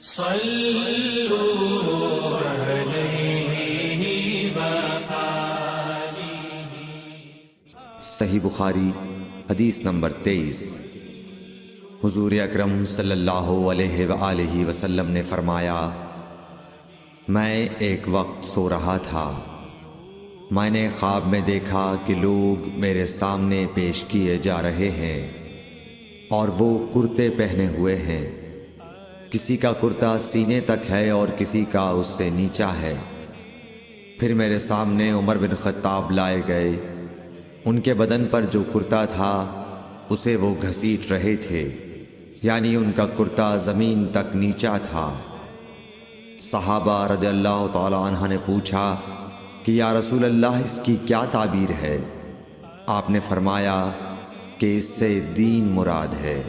صلوا علیہ وآلہ۔ صحیح بخاری حدیث نمبر 23۔ حضور اکرم صلی اللہ علیہ وآلہ وسلم نے فرمایا، میں ایک وقت سو رہا تھا، میں نے خواب میں دیکھا کہ لوگ میرے سامنے پیش کیے جا رہے ہیں اور وہ کرتے پہنے ہوئے ہیں، کسی کا کرتا سینے تک ہے اور کسی کا اس سے نیچا ہے۔ پھر میرے سامنے عمر بن خطاب لائے گئے، ان کے بدن پر جو کرتا تھا اسے وہ گھسیٹ رہے تھے، یعنی ان کا کرتا زمین تک نیچا تھا۔ صحابہ رضی اللہ تعالی عنہ نے پوچھا کہ یا رسول اللہ اس کی کیا تعبیر ہے؟ آپ نے فرمایا کہ اس سے دین مراد ہے۔